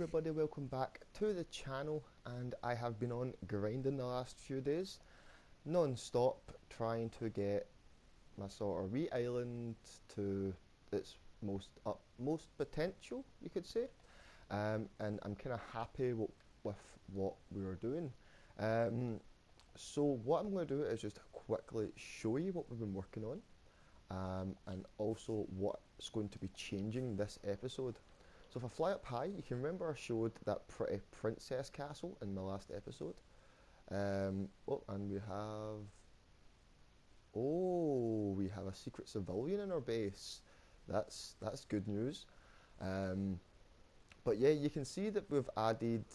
everybody, welcome back to the channel, and I have been on grinding the last few days, non-stop, trying to get my sort of wee island to its most potential, you could say, and I'm kind of happy with what we are doing. Um, so what I'm going to do is just quickly show you what we've been working on, and also what's going to be changing this episode. So if I fly up high, you can remember I showed that pretty princess castle in my last episode. Oh, and we have a secret civilian in our base. That's good news. Um, but yeah, you can see that we've added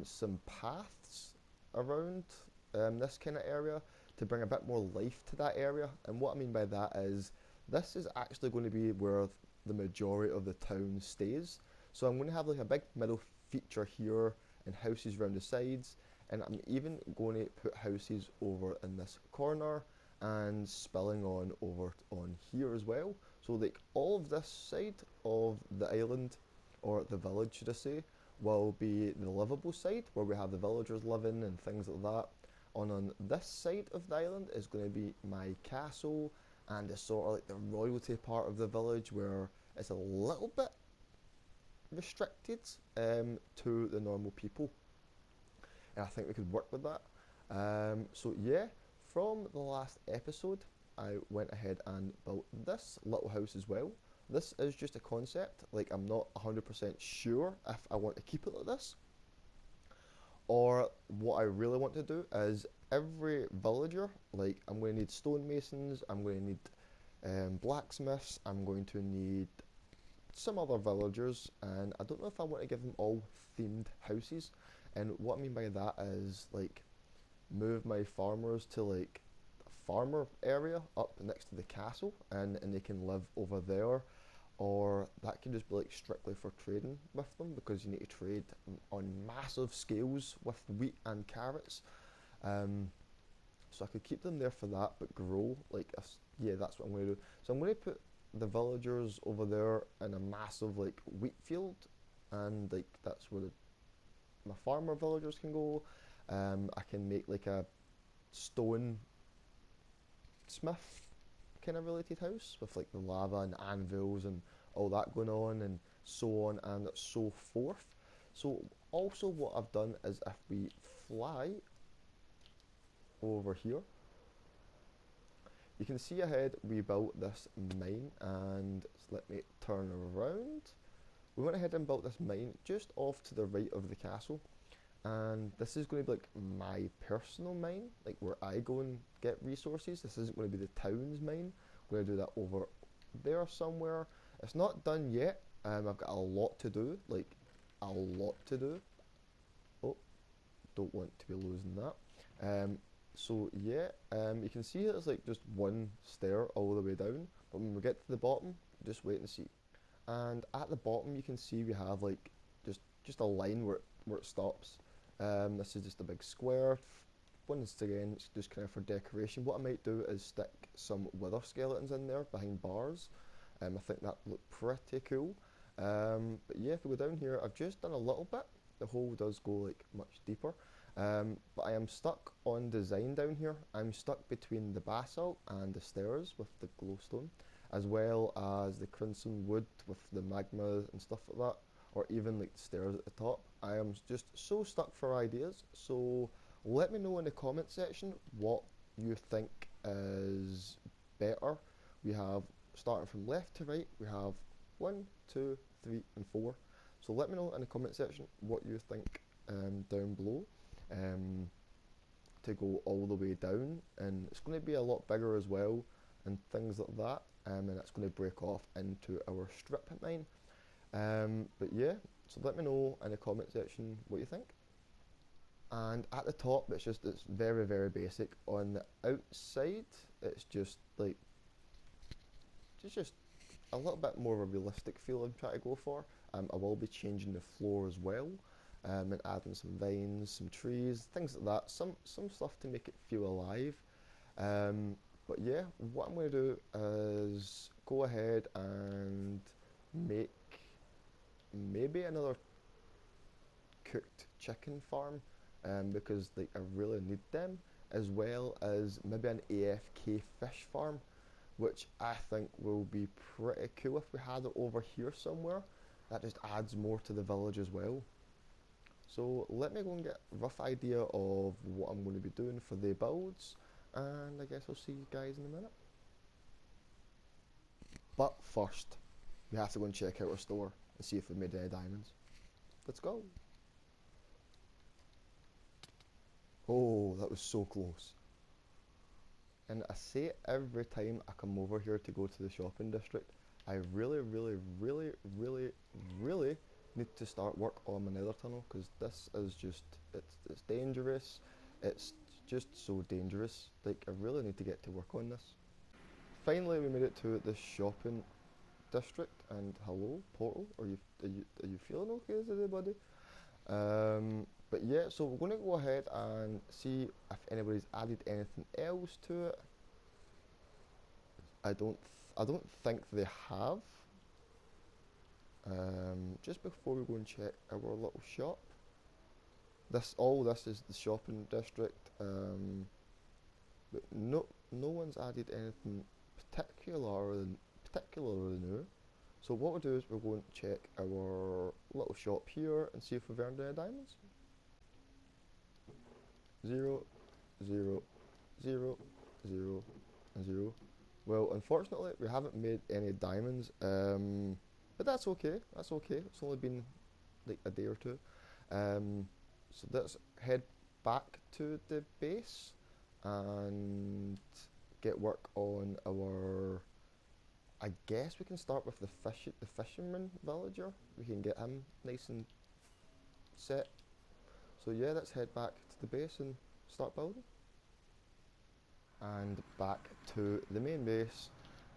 some paths around this kind of area to bring a bit more life to that area. And what I mean by that is this is actually going to be where the majority of the town stays. So I'm going to have like a big middle feature here and houses around the sides, and I'm even going to put houses over in this corner and spilling on over on here as well. So like all of this side of the island, or the village should I say, will be the livable side where we have the villagers living and things like that. On this side of the island is going to be my castle and the sort of like the royalty part of the village where it's a little bit restricted to the normal people, and I think we could work with that. So yeah, from the last episode, I went ahead and built this little house as well. This is just a concept, like I'm not 100% sure if I want to keep it like this, or what I really want to do is every villager, like I'm going to need stonemasons, I'm going to need blacksmiths, I'm going to need some other villagers, and I don't know if I want to give them all themed houses. And what I mean by that is like move my farmers to like a farmer area up next to the castle, and they can live over there, or that can just be like strictly for trading with them because you need to trade on massive scales with wheat and carrots. So I could keep them there for that, but grow like yeah, that's what I'm going to do. So I'm going to put the villagers over there in a massive like wheat field, and like that's where my farmer villagers can go. I can make like a stone smith kind of related house with like the lava and anvils and all that going on, and so on and so forth. So also what I've done is if we fly over here, you can see ahead we built this mine, and let me turn around. We went ahead and built this mine just off to the right of the castle, and this is going to be like my personal mine, like where I go and get resources. This isn't going to be the town's mine. I'm going to do that over there somewhere. It's not done yet. I've got a lot to do, like a lot to do. Oh, don't want to be losing that. So yeah, you can see it's like just one stair all the way down, but when we get to the bottom, just wait and see. And at the bottom you can see we have like just a line where it stops. This is just a big square. Once again, it's just kind of for decoration. What I might do is stick some wither skeletons in there behind bars. I think that would look pretty cool. But yeah, if we go down here, I've just done a little bit. The hole does go like much deeper. But I am stuck on design down here. I'm stuck between the basalt and the stairs with the glowstone, as well as the crimson wood with the magma and stuff like that, or even like the stairs at the top. I am just so stuck for ideas. So let me know in the comment section what you think is better. We have, starting from left to right, we have 1, 2, 3 and 4. So let me know in the comment section what you think down below, to go all the way down, and it's going to be a lot bigger as well and things like that, and it's going to break off into our strip mine. But yeah, so let me know in the comment section what you think. And at the top, it's very basic. On the outside, it's just like just a little bit more of a realistic feel I'm trying to go for. I will be changing the floor as well, and adding some vines, some trees, things like that. Some stuff to make it feel alive. But yeah, what I'm going to do is go ahead and make maybe another chicken farm, because like I really need them, as well as maybe an AFK fish farm, which I think will be pretty cool if we had it over here somewhere. That just adds more to the village as well. So let me go and get a rough idea of what I'm going to be doing for the builds, and I guess I'll see you guys in a minute. But first, we have to go and check out our store and see if we've made any diamonds. Let's go. Oh, that was so close. And I say it every time I come over here to go to the shopping district, I really, really, really, really, really need to start work on my nether tunnel, because this is just, it's dangerous. It's just so dangerous. Like, I really need to get to work on this. Finally, we made it to the shopping district, and hello, Portal, are you feeling okay, is everybody? But yeah, so we're going to go ahead and see if anybody's added anything else to it. I don't think they have. Just before we go and check our little shop, this is the shopping district. But no one's added anything particularly new. So what we'll do is we're going to check our little shop here and see if we've earned any diamonds. 0, 0, 0, 0, and 0. Well, unfortunately, we haven't made any diamonds, but that's okay. That's okay. It's only been like a day or two. So let's head back to the base and get work on our. I guess we can start with the fisherman villager. We can get him nice and set. So yeah, let's head back to the base and start building. And back to the main base,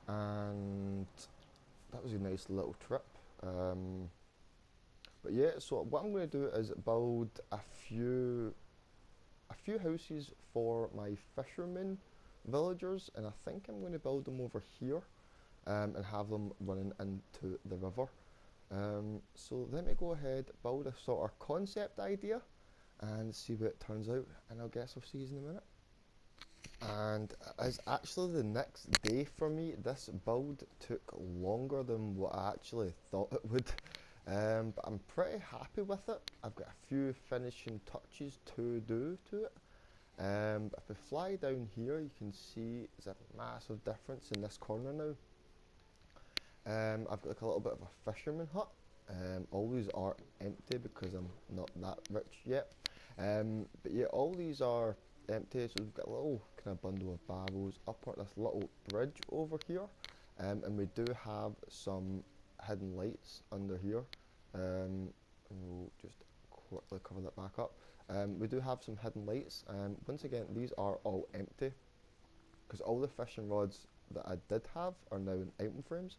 and that was a nice little trip. But yeah, so what I'm going to do is build a few houses for my fishermen villagers, and I think I'm going to build them over here, and have them running into the river. So let me go ahead, build a sort of concept idea and see what it turns out, and I guess I'll see you in a minute. And as actually the next day for me, this build took longer than what I actually thought it would, but I'm pretty happy with it. I've got a few finishing touches to do to it. But if we fly down here, you can see there's a massive difference in this corner now. I've got like a little bit of a fisherman hut. All these are empty because I'm not that rich yet. But yeah, all these are empty, so we've got a little kind of bundle of barrels up on this little bridge over here, and we do have some hidden lights under here, and we'll just quickly cover that back up. We do have some hidden lights, and once again these are all empty because all the fishing rods that I did have are now in item frames.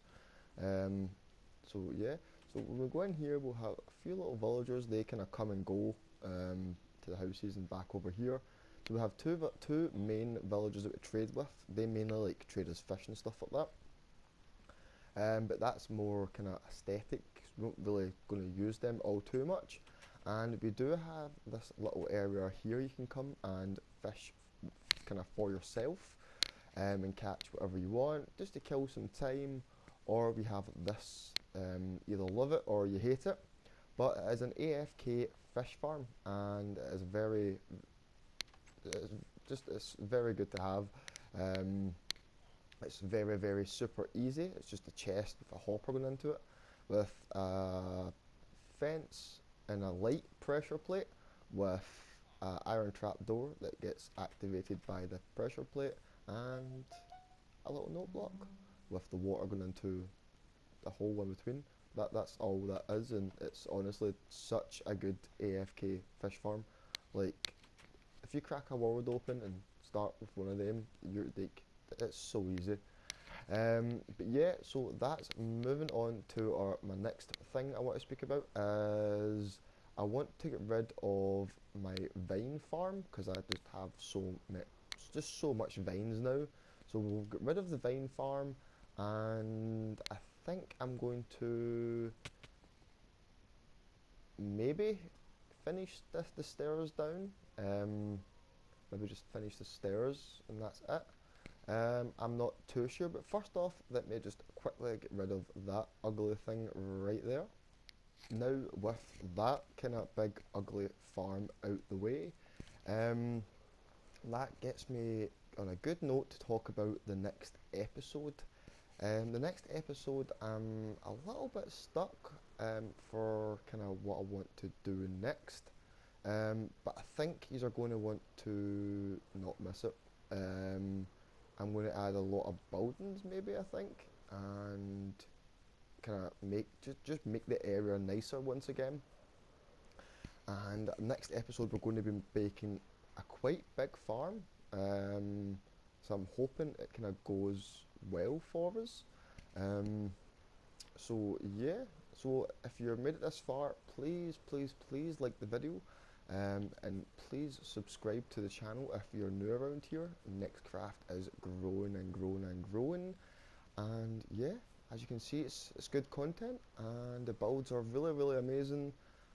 So yeah, so when we go in here we'll have a few little villagers. They kind of come and go to the houses and back over here. So we have two main villagers that we trade with. They mainly like trade as fish and stuff like that. But that's more kind of aesthetic. We're not really going to use them all too much. And we do have this little area here you can come and fish kind of for yourself, and catch whatever you want just to kill some time. Or we have this, either love it or you hate it. But it is an AFK fish farm, and it is it's very good to have. It's very, very super easy. It's just a chest with a hopper going into it, with a fence and a light pressure plate, with an iron trap door that gets activated by the pressure plate, and a little note block with the water going into the hole in between. That's all that is, and it's honestly such a good AFK fish farm. Like, if you crack a world open and start with one of them, you're like, it's so easy. But yeah, so that's moving on to my next thing I want to speak about. Is I want to get rid of my vine farm, because I just have so much vines now. So we'll get rid of the vine farm, and I think I'm going to maybe finish the stairs down. Maybe just finish the stairs and that's it. I'm not too sure, but first off, let me just quickly get rid of that ugly thing right there. Now with that kind of big ugly farm out the way, that gets me on a good note to talk about the next episode. The next episode, I'm a little bit stuck for kind of what I want to do next, but I think you are going to want to not miss it. I'm going to add a lot of buildings, maybe I think, and kind of make just make the area nicer once again. And next episode, we're going to be making a quite big farm. So I'm hoping it kind of goes well for us. So yeah, so if you're made it this far, please, please, please like the video, and please subscribe to the channel if you're new around here. Nexcraft is growing and growing and growing, and yeah, as you can see, it's good content, and the builds are really, really amazing.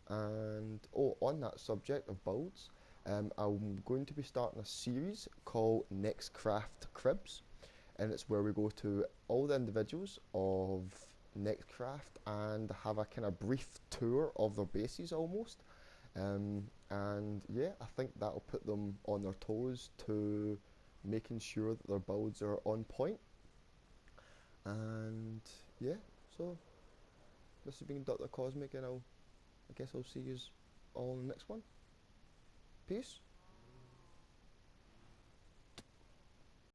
And oh, on that subject of builds, I'm going to be starting a series called Nexcraft Cribs, and it's where we go to all the individuals of Nexcraft and have a kind of brief tour of their bases almost. And yeah, I think that'll put them on their toes to making sure that their builds are on point. And yeah, so this has been Dr. Cosmic, and I guess I'll see you all in the next one. Peace.